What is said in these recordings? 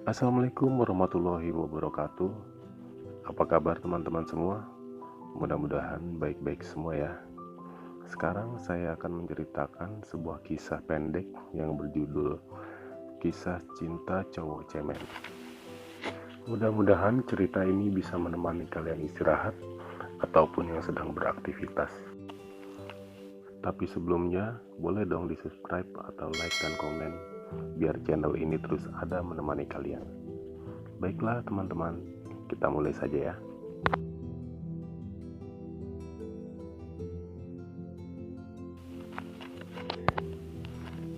Assalamualaikum warahmatullahi wabarakatuh. Apa kabar teman-teman semua? Mudah-mudahan baik-baik semua ya. Sekarang saya akan menceritakan sebuah kisah pendek yang berjudul Kisah Cinta Cowok Cemen. Mudah-mudahan cerita ini bisa menemani kalian istirahat ataupun yang sedang beraktivitas. Tapi sebelumnya, boleh dong di-subscribe atau like dan komen biar channel ini terus ada menemani kalian. Baiklah teman-teman, kita mulai saja ya.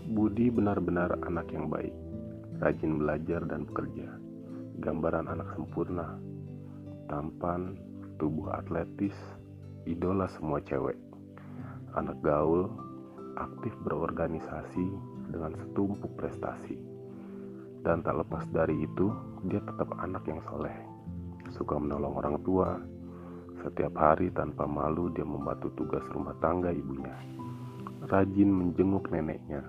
Budi benar-benar anak yang baik, rajin belajar dan bekerja. Gambaran anak sempurna, tampan, tubuh atletis, idola semua cewek. Anak gaul, aktif berorganisasi dengan setumpuk prestasi. Dan tak lepas dari itu, dia tetap anak yang soleh. Suka menolong orang tua. Setiap hari tanpa malu dia membantu tugas rumah tangga ibunya. Rajin menjenguk neneknya.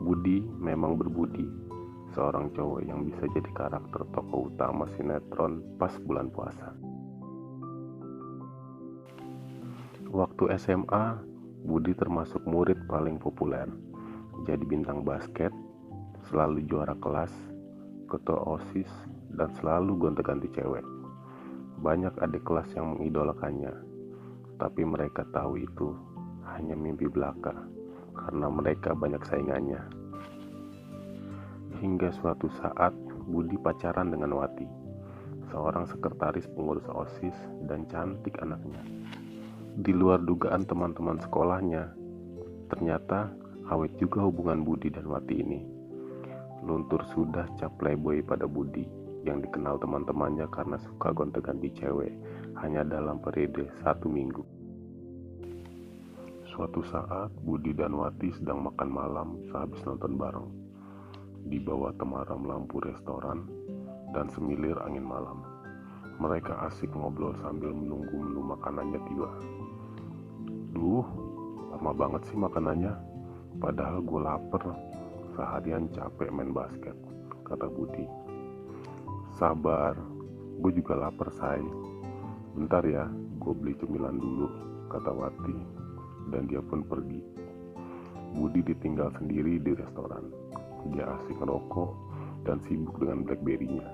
Budi memang berbudi. Seorang cowok yang bisa jadi karakter tokoh utama sinetron pas bulan puasa. Waktu SMA, Budi termasuk murid paling populer. Jadi bintang basket, selalu juara kelas, ketua OSIS, dan selalu gonta-ganti cewek. Banyak adik kelas yang mengidolakannya, tapi mereka tahu itu hanya mimpi belaka karena mereka banyak saingannya. Hingga suatu saat Budi pacaran dengan Wati, seorang sekretaris pengurus OSIS dan cantik anaknya. Di luar dugaan teman-teman sekolahnya, ternyata awet juga hubungan Budi dan Wati ini. Luntur sudah cap playboy pada Budi yang dikenal teman-temannya karena suka gonta-ganti cewek hanya dalam periode 1 minggu. Suatu saat Budi dan Wati sedang makan malam sehabis nonton bareng di bawah temaram lampu restoran dan semilir angin malam. Mereka asik ngobrol sambil menunggu menu makanannya tiba. Duh, lama banget sih makanannya. Padahal gue lapar, seharian capek main basket, kata Budi. Sabar, gue juga lapar say. Bentar ya, gue beli cemilan dulu, kata Wati. Dan dia pun pergi. Budi ditinggal sendiri di restoran. Dia asik ngerokok dan sibuk dengan Blackberry-nya.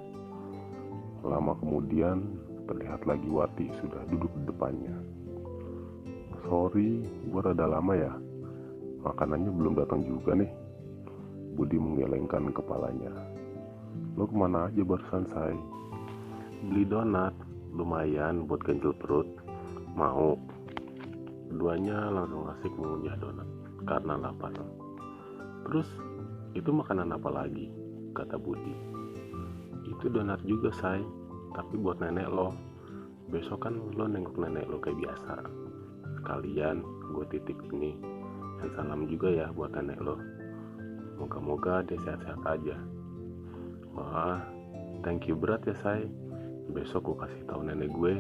Lama kemudian, terlihat lagi Wati sudah duduk di depannya. Sorry, gue rada lama ya. Makanannya belum datang juga nih. Budi menggelengkan kepalanya. Lo kemana aja barusan say? Beli donat, lumayan buat ganjel perut. Mau? Keduanya langsung asik mengunyah donat karena lapar. Terus, itu makanan apa lagi? Kata Budi. Itu donat juga say, tapi buat nenek lo. Besok kan lo nengok nenek lo kayak biasa. Sekalian gue titip ini. Dan salam juga ya buat nenek lo. Moga-moga dia sehat-sehat aja. Wah, thank you berat ya say. Besok gue kasih tahu nenek gue.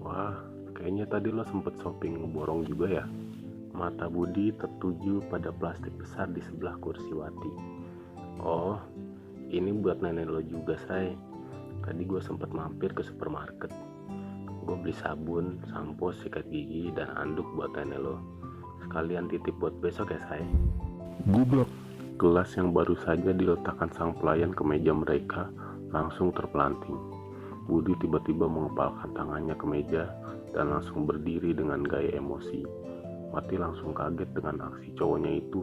Wah, kayaknya tadi lo sempet shopping ngeborong juga ya. Mata Budi tertuju pada plastik besar di sebelah kursi Wati. Oh, ini buat nenek lo juga say. Tadi gue sempet mampir ke supermarket. Gue beli sabun, sampo, sikat gigi, dan anduk buat nenek lo. Sekalian titip buat besok ya say. Gubrak. Gelas yang baru saja diletakkan sang pelayan ke meja mereka langsung terpelanting. Budi tiba-tiba mengepalkan tangannya ke meja dan langsung berdiri dengan gaya emosi. Wati langsung kaget dengan aksi cowoknya itu.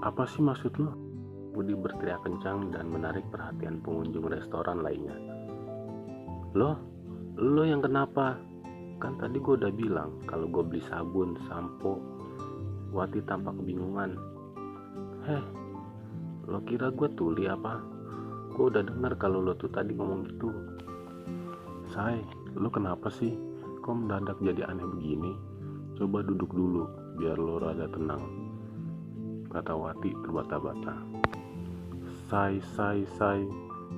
Apa sih maksud lo? Budi berteriak kencang dan menarik perhatian pengunjung restoran lainnya. Lo yang kenapa? Kan tadi gue udah bilang kalau gue beli sabun, sampo. Wati tampak kebingungan. Lo kira gue tuli apa? Gue udah dengar kalau lo tuh tadi ngomong gitu. Say, lo kenapa sih? Kok mendadak jadi aneh begini? Coba duduk dulu, biar lo rada tenang, kata Wati terbata-bata. Say,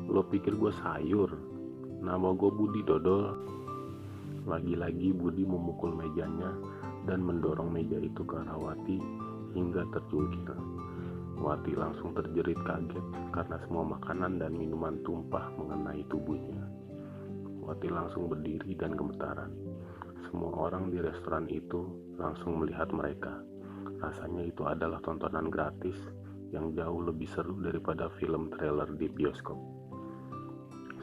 lo pikir gue sayur? Nama gue Budi dodol. Lagi-lagi Budi memukul mejanya dan mendorong meja itu ke arah Wati hingga tercungkil. Wati langsung terjerit kaget karena semua makanan dan minuman tumpah mengenai tubuhnya. Wati langsung berdiri dan gemetaran. Semua orang di restoran itu langsung melihat mereka. Rasanya itu adalah tontonan gratis yang jauh lebih seru daripada film trailer di bioskop.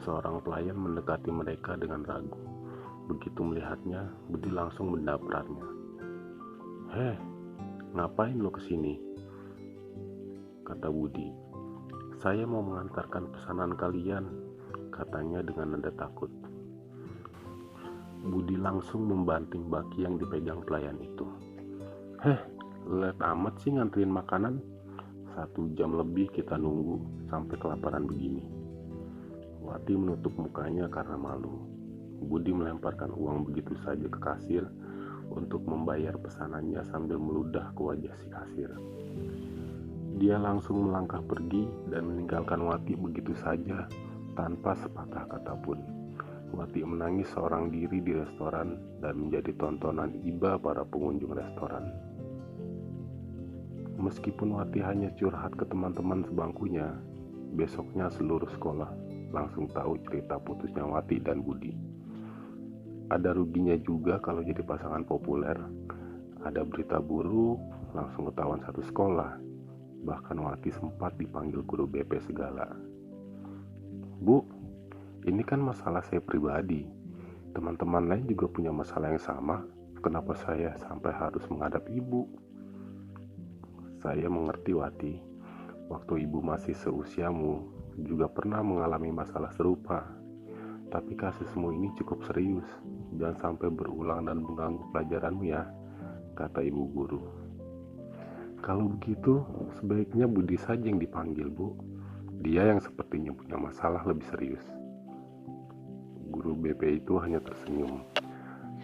Seorang pelayan mendekati mereka dengan ragu. Begitu melihatnya, Budi langsung mendapratnya. "Heh, ngapain lo kesini?" kata Budi. "Saya mau mengantarkan pesanan kalian," katanya dengan nada takut. Budi langsung membanting baki yang dipegang pelayan itu. "Heh, lelet amat sih nganterin makanan. 1 jam lebih kita nunggu sampai kelaparan begini." Wati menutup mukanya karena malu. Budi melemparkan uang begitu saja ke kasir untuk membayar pesanannya sambil meludah ke wajah si kasir. Dia langsung melangkah pergi dan meninggalkan Wati begitu saja tanpa sepatah kata pun. Wati menangis seorang diri di restoran dan menjadi tontonan iba para pengunjung restoran. Meskipun Wati hanya curhat ke teman-teman sebangkunya, besoknya seluruh sekolah langsung tahu cerita putusnya Wati dan Budi. Ada ruginya juga kalau jadi pasangan populer. Ada berita buruk, langsung ketahuan satu sekolah. Bahkan Wati sempat dipanggil guru BP segala. "Bu, ini kan masalah saya pribadi. Teman-teman lain juga punya masalah yang sama. Kenapa saya sampai harus menghadap ibu?" "Saya mengerti, Wati. Waktu ibu masih seusiamu, juga pernah mengalami masalah serupa. Tapi kasusmu ini cukup serius. Jangan sampai berulang dan mengganggu pelajaranmu ya," kata ibu guru. "Kalau begitu, sebaiknya Budi saja yang dipanggil, Bu. Dia yang sepertinya punya masalah lebih serius." Guru BP itu hanya tersenyum.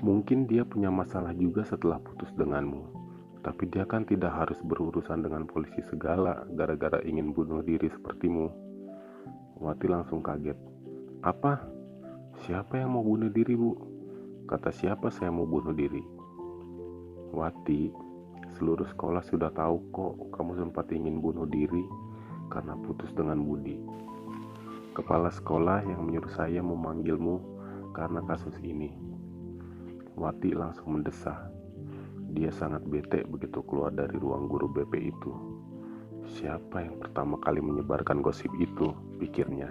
"Mungkin dia punya masalah juga setelah putus denganmu. Tapi dia kan tidak harus berurusan dengan polisi segala gara-gara ingin bunuh diri sepertimu." Wati langsung kaget. "Apa? Siapa yang mau bunuh diri, Bu?" "Kata siapa saya mau bunuh diri?" "Wati, seluruh sekolah sudah tahu kok kamu sempat ingin bunuh diri karena putus dengan Budi. Kepala sekolah yang menyuruh saya memanggilmu karena kasus ini." Wati langsung mendesah. Dia sangat bete begitu keluar dari ruang guru BP itu. Siapa yang pertama kali menyebarkan gosip itu, pikirnya.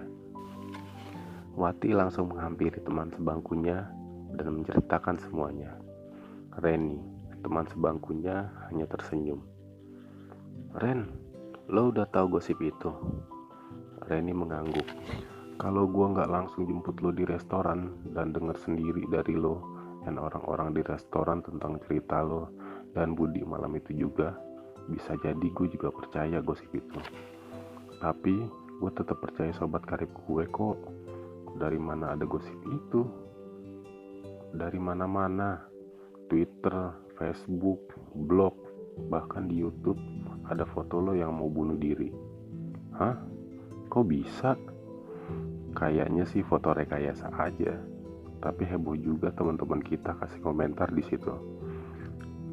Wati langsung menghampiri teman sebangkunya dan menceritakan semuanya. Reni, teman sebangkunya, hanya tersenyum. "Ren, lo udah tahu gosip itu?" Reni mengangguk. "Kalau gua nggak langsung jemput lo di restoran dan dengar sendiri dari lo dan orang-orang di restoran tentang cerita lo dan Budi malam itu juga, bisa jadi gue juga percaya gosip itu. Tapi gue tetap percaya sobat karib gue kok. Dari mana ada gosip itu? Dari mana-mana. Twitter, Facebook, blog, bahkan di YouTube ada foto lo yang mau bunuh diri." "Hah? Kok bisa?" "Kayaknya sih foto rekayasa aja. Tapi heboh juga teman-teman kita kasih komentar di situ.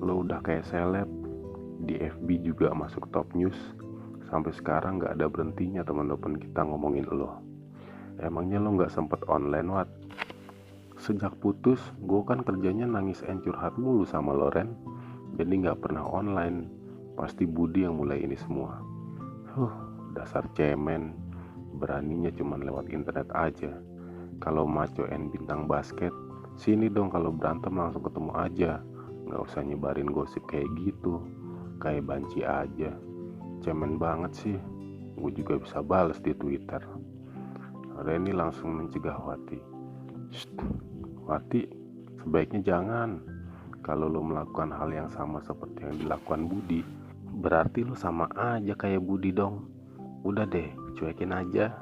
Lo udah kayak seleb. Di FB juga masuk top news. Sampai sekarang gak ada berhentinya teman-teman kita ngomongin lo. Emangnya lo gak sempet online, Wat? Sejak putus, gue kan kerjanya nangis curhat mulu sama Loren. Jadi gak pernah online. Pasti Budi yang mulai ini semua. Dasar cemen. Beraninya cuman lewat internet aja. Kalau macoen bintang basket, sini dong kalau berantem langsung ketemu aja. Gak usah nyebarin gosip kayak gitu. Kayak banci aja. Cemen banget sih. Gue juga bisa balas di Twitter." Reni langsung mencegah Wati. "Shh, Wati, sebaiknya jangan. Kalau lo melakukan hal yang sama seperti yang dilakukan Budi, berarti lo sama aja kayak Budi dong. Udah deh, cuekin aja.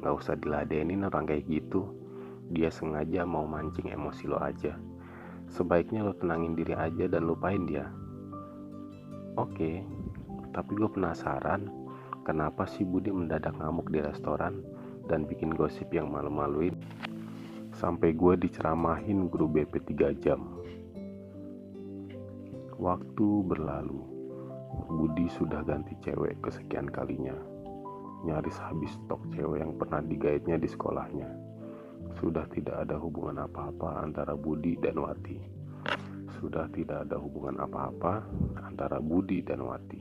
Gak usah diladenin orang kayak gitu. Dia sengaja mau mancing emosi lo aja. Sebaiknya lo tenangin diri aja dan lupain dia." "Oke, tapi gue penasaran kenapa sih Budi mendadak ngamuk di restoran dan bikin gosip yang malu-maluin sampai gue diceramahin guru BP 3 jam. Waktu berlalu. Budi sudah ganti cewek kesekian kalinya. Nyaris habis stok cewek yang pernah digaitnya di sekolahnya. Sudah tidak ada hubungan apa-apa antara Budi dan Wati. Sudah tidak ada hubungan apa-apa antara Budi dan Wati.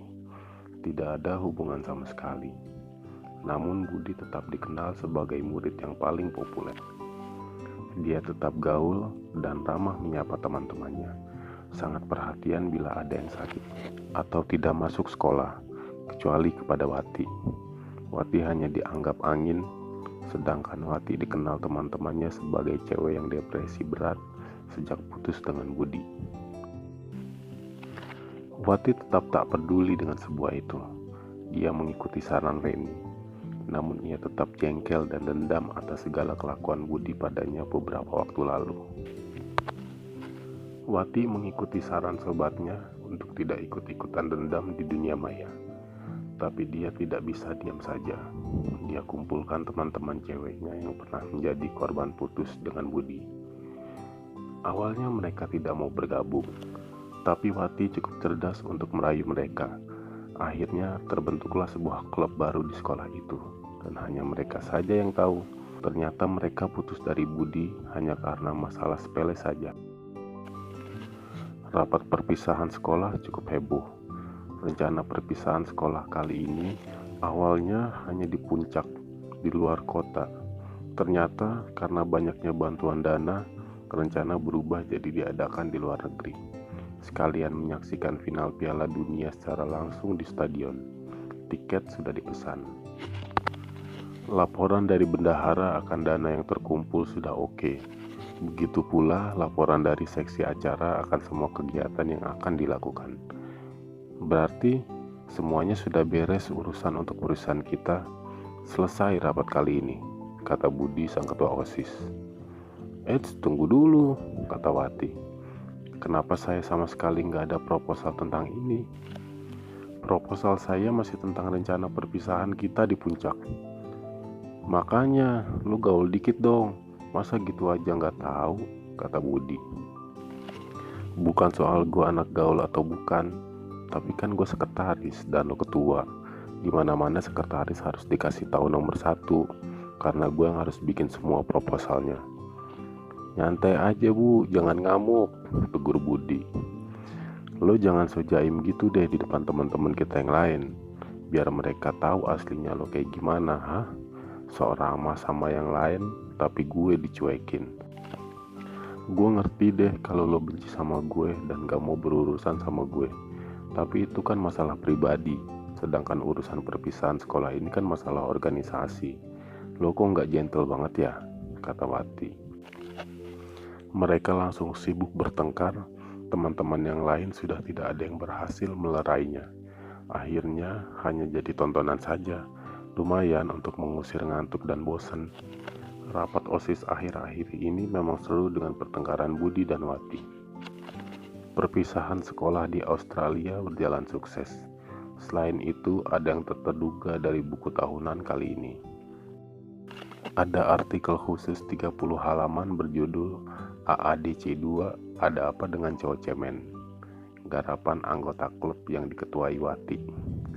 Tidak ada hubungan sama sekali. Namun Budi tetap dikenal sebagai murid yang paling populer. Dia tetap gaul dan ramah menyapa teman-temannya. Sangat perhatian bila ada yang sakit atau tidak masuk sekolah, kecuali kepada Wati. Wati hanya dianggap angin, sedangkan Wati dikenal teman-temannya sebagai cewek yang depresi berat sejak putus dengan Budi. Wati tetap tak peduli dengan sebuah itu. Ia mengikuti saran Reni, namun ia tetap jengkel dan dendam atas segala kelakuan Budi padanya beberapa waktu lalu. Wati mengikuti saran sobatnya untuk tidak ikut-ikutan dendam di dunia maya. Tapi dia tidak bisa diam saja. Dia kumpulkan teman-teman ceweknya yang pernah menjadi korban putus dengan Budi. Awalnya mereka tidak mau bergabung, tapi Wati cukup cerdas untuk merayu mereka. Akhirnya terbentuklah sebuah klub baru di sekolah itu, dan hanya mereka saja yang tahu. Ternyata mereka putus dari Budi hanya karena masalah sepele saja. Rapat perpisahan sekolah cukup heboh. Rencana perpisahan sekolah kali ini awalnya hanya di puncak, di luar kota. Ternyata karena banyaknya bantuan dana, rencana berubah jadi diadakan di luar negeri. Sekalian menyaksikan final Piala Dunia secara langsung di stadion. Tiket sudah dipesan. Laporan dari bendahara akan dana yang terkumpul sudah oke. Begitu pula laporan dari seksi acara akan semua kegiatan yang akan dilakukan. Berarti semuanya sudah beres urusan untuk urusan kita. Selesai rapat kali ini, kata Budi sang ketua OSIS. Tunggu dulu, kata Wati. Kenapa saya sama sekali nggak ada proposal tentang ini? Proposal saya masih tentang rencana perpisahan kita di puncak. Makanya lu gaul dikit dong, masa gitu aja nggak tahu, kata Budi. Bukan soal gue anak gaul atau bukan, tapi kan gue sekretaris dan lo ketua. Dimana-mana sekretaris harus dikasih tahu nomor 1, karena gue yang harus bikin semua proposalnya. Nyantai aja bu, jangan ngamuk, tegur Budi. Lo jangan so jaim gitu deh di depan teman-teman kita yang lain, biar mereka tahu aslinya lo kayak gimana, hah? Sok ramah sama yang lain, tapi gue dicuekin. Gue ngerti deh kalau lo benci sama gue dan gak mau berurusan sama gue. Tapi itu kan masalah pribadi, sedangkan urusan perpisahan sekolah ini kan masalah organisasi. Lo kok nggak gentle banget ya, kata Wati. Mereka langsung sibuk bertengkar, teman-teman yang lain sudah tidak ada yang berhasil melerainya. Akhirnya hanya jadi tontonan saja, lumayan untuk mengusir ngantuk dan bosan. Rapat OSIS akhir-akhir ini memang seru dengan pertengkaran Budi dan Wati. Perpisahan sekolah di Australia berjalan sukses. Selain itu, ada yang tak terduga dari buku tahunan kali ini. Ada artikel khusus 30 halaman berjudul AADC2, ada apa dengan cowok cemen? Garapan anggota klub yang diketuai Wati.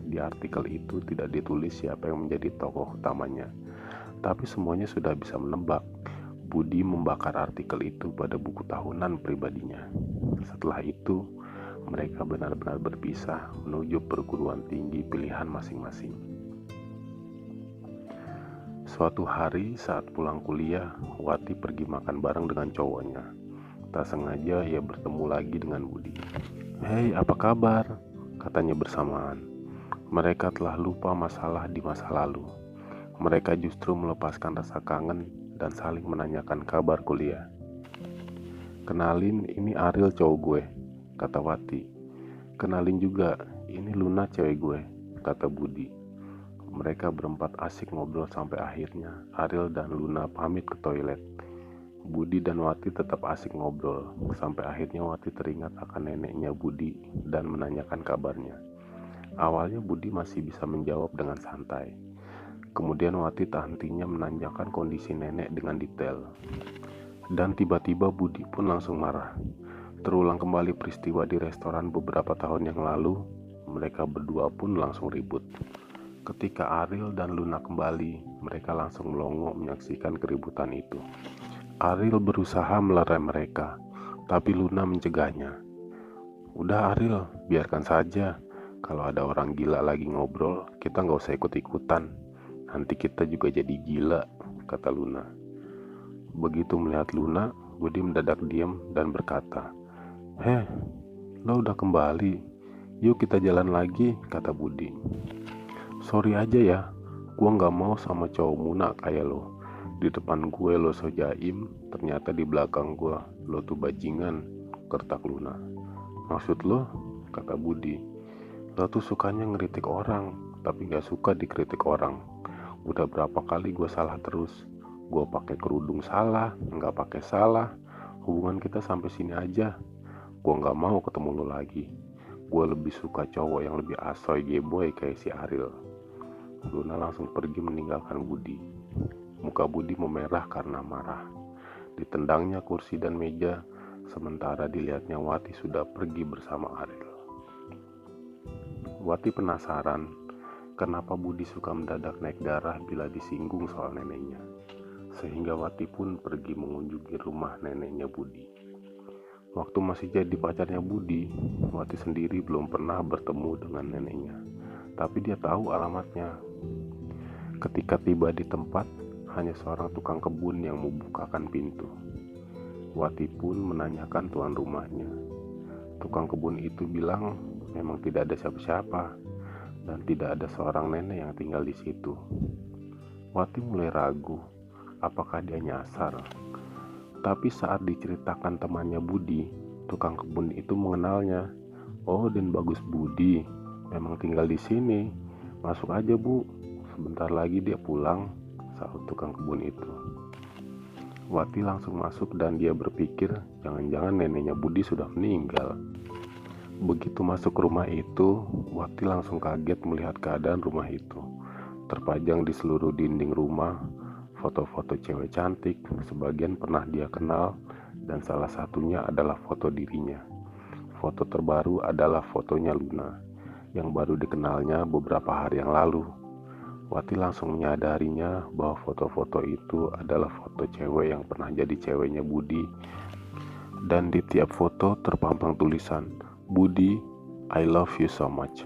Di artikel itu tidak ditulis siapa yang menjadi tokoh utamanya, tapi semuanya sudah bisa menebak. Budi membakar artikel itu pada buku tahunan pribadinya. Setelah itu, mereka benar-benar berpisah menuju perguruan tinggi pilihan masing-masing. Suatu hari saat pulang kuliah, Wati pergi makan bareng dengan cowoknya. Tak sengaja ia bertemu lagi dengan Budi. "Hei, apa kabar?" katanya bersamaan. Mereka telah lupa masalah di masa lalu. Mereka justru melepaskan rasa kangen dan saling menanyakan kabar kuliah. "Kenalin, ini Ariel cowok gue," kata Wati. "Kenalin juga, ini Luna cewek gue," kata Budi. Mereka berempat asik ngobrol sampai akhirnya Ariel dan Luna pamit ke toilet. Budi dan Wati tetap asik ngobrol sampai akhirnya Wati teringat akan neneknya Budi dan menanyakan kabarnya. Awalnya Budi masih bisa menjawab dengan santai. Kemudian Wati tak hentinya menanyakan kondisi nenek dengan detail. Dan tiba-tiba Budi pun langsung marah. Terulang kembali peristiwa di restoran beberapa tahun yang lalu. mereka berdua pun langsung ribut. Ketika Ariel dan Luna kembali, mereka langsung melongo menyaksikan keributan itu. Ariel berusaha melerai mereka, tapi Luna mencegahnya. Udah Ariel, biarkan saja. Kalau ada orang gila lagi ngobrol, kita gak usah ikut-ikutan. Nanti kita juga jadi gila, kata Luna. Begitu melihat Luna, Budi mendadak diam dan berkata, lo udah kembali. Yuk kita jalan lagi, kata Budi. Sorry aja ya, gua gak mau sama cowok muna kayak lo. Di depan gue lo so jaim, ternyata di belakang gue lo tuh bajingan, kertak Luna. Maksud lo? Kata Budi. Lo tuh sukanya ngeritik orang, tapi gak suka dikritik orang. Udah berapa kali gue salah terus. Gue pakai kerudung salah, gak pakai salah. Hubungan kita sampai sini aja. Gue gak mau ketemu lo lagi. Gue lebih suka cowok yang lebih asoy geboy kayak si Ariel. Luna langsung pergi meninggalkan Budi. Muka Budi memerah karena marah. Ditendangnya kursi dan meja, sementara dilihatnya Wati sudah pergi bersama Ariel. Wati penasaran kenapa Budi suka mendadak naik darah bila disinggung soal neneknya. Sehingga Wati pun pergi mengunjungi rumah neneknya Budi. Waktu masih jadi pacarnya Budi, Wati sendiri belum pernah bertemu dengan neneknya. Tapi dia tahu alamatnya. Ketika tiba di tempat, hanya seorang tukang kebun yang membukakan pintu. Wati pun menanyakan tuan rumahnya. Tukang kebun itu bilang memang tidak ada siapa-siapa dan tidak ada seorang nenek yang tinggal di situ. Wati mulai ragu, apakah dia nyasar. Tapi saat diceritakan temannya Budi, tukang kebun itu mengenalnya. Oh, Den Bagus Budi, memang tinggal di sini. Masuk aja Bu, sebentar lagi dia pulang, sahut tukang kebun itu. Wati langsung masuk dan dia berpikir jangan-jangan neneknya Budi sudah meninggal. Begitu masuk rumah itu, Wati langsung kaget melihat keadaan rumah itu. Terpajang di seluruh dinding rumah foto-foto cewek cantik, sebagian pernah dia kenal, dan salah satunya adalah foto dirinya. Foto terbaru adalah fotonya Luna, yang baru dikenalnya beberapa hari yang lalu. Wati langsung menyadarinya bahwa foto-foto itu adalah foto cewek yang pernah jadi ceweknya Budi, dan di tiap foto terpampang tulisan, Budi, I love you so much.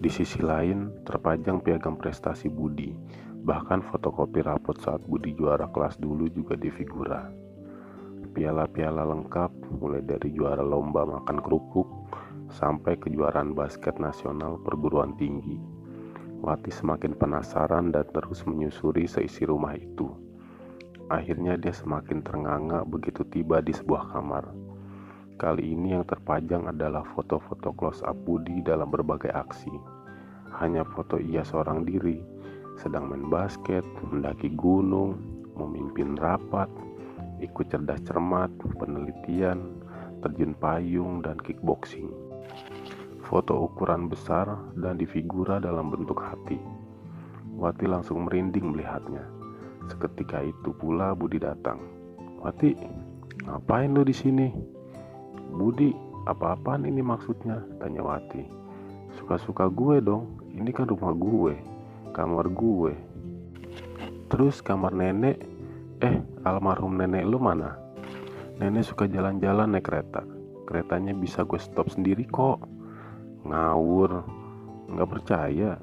Di sisi lain terpajang piagam prestasi Budi, bahkan fotokopi rapot saat Budi juara kelas dulu juga di figura. Piala-piala lengkap mulai dari juara lomba makan kerupuk sampai kejuaraan basket nasional perguruan tinggi. Wati semakin penasaran dan terus menyusuri seisi rumah itu. Akhirnya dia semakin ternganga begitu tiba di sebuah kamar. Kali ini yang terpajang adalah foto-foto close up Budi dalam berbagai aksi. Hanya foto ia seorang diri, sedang main basket, mendaki gunung, memimpin rapat, ikut cerdas cermat, penelitian, terjun payung, dan kickboxing. Foto ukuran besar dan difigura dalam bentuk hati. Wati langsung merinding melihatnya. Seketika itu pula Budi datang. Wati, ngapain lu di sini? Budi, apa-apaan ini maksudnya? Tanya Wati. Suka-suka gue dong. Ini kan rumah gue, kamar gue. Terus kamar nenek? Almarhum nenek lu mana? Nenek suka jalan-jalan naik kereta. Keretanya bisa gue stop sendiri kok. Ngawur, nggak percaya,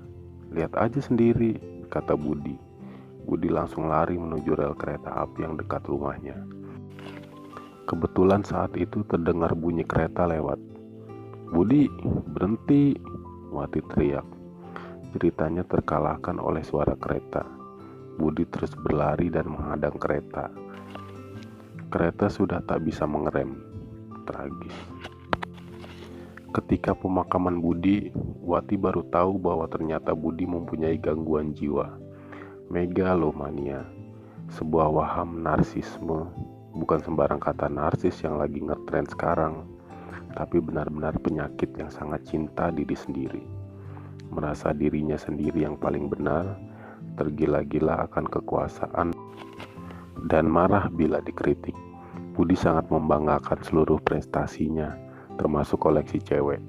lihat aja sendiri, kata Budi. Budi langsung lari menuju rel kereta api yang dekat rumahnya. Kebetulan saat itu terdengar bunyi kereta lewat. Budi, berhenti, Wati teriak. Ceritanya terkalahkan oleh suara kereta. Budi terus berlari dan menghadang kereta. Kereta sudah tak bisa mengerem. Tragis. Ketika pemakaman Budi, Wati baru tahu bahwa ternyata Budi mempunyai gangguan jiwa, megalomania, sebuah waham narsisme. Bukan sembarang kata narsis yang lagi ngetrend sekarang, tapi benar-benar penyakit yang sangat cinta diri sendiri. Merasa dirinya sendiri yang paling benar, tergila-gila akan kekuasaan, dan marah bila dikritik. Budi sangat membanggakan seluruh prestasinya, termasuk koleksi cewek.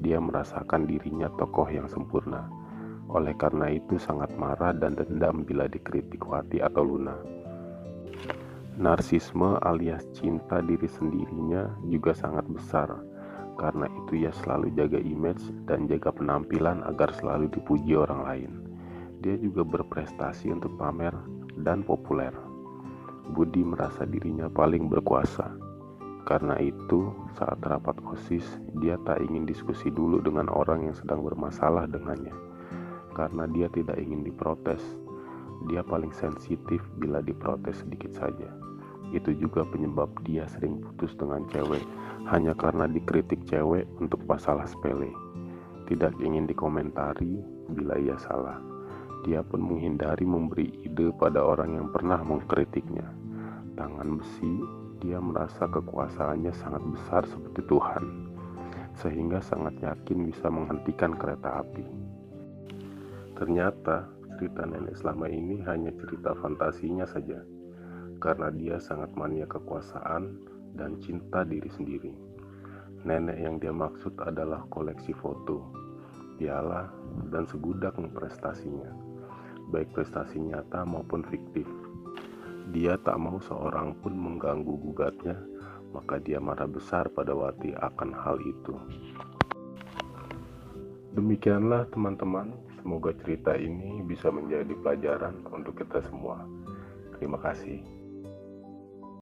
dia merasakan dirinya tokoh yang sempurna. Oleh karena itu sangat marah dan dendam bila dikritik Wati atau Luna. Narsisme alias cinta diri sendirinya juga sangat besar. Karena itu ia selalu jaga image dan jaga penampilan agar selalu dipuji orang lain. Dia juga berprestasi untuk pamer dan populer. Budi merasa dirinya paling berkuasa. Karena itu, saat rapat OSIS, dia tak ingin diskusi dulu dengan orang yang sedang bermasalah dengannya. Karena dia tidak ingin diprotes. Dia paling sensitif bila diprotes sedikit saja. Itu juga penyebab dia sering putus dengan cewek hanya karena dikritik cewek untuk masalah sepele. Tidak ingin dikomentari bila ia salah. Dia pun menghindari memberi ide pada orang yang pernah mengkritiknya. Tangan besi, dia merasa kekuasaannya sangat besar seperti Tuhan, sehingga sangat yakin bisa menghentikan kereta api. Ternyata cerita nenek selama ini hanya cerita fantasinya saja, karena dia sangat mania kekuasaan dan cinta diri sendiri. Nenek yang dia maksud adalah koleksi foto, piala, dan segudak prestasinya, baik prestasi nyata maupun fiktif. Dia tak mau seorang pun mengganggu gugatnya, maka dia marah besar pada Wati akan hal itu. Demikianlah teman-teman, semoga cerita ini bisa menjadi pelajaran untuk kita semua. Terima kasih.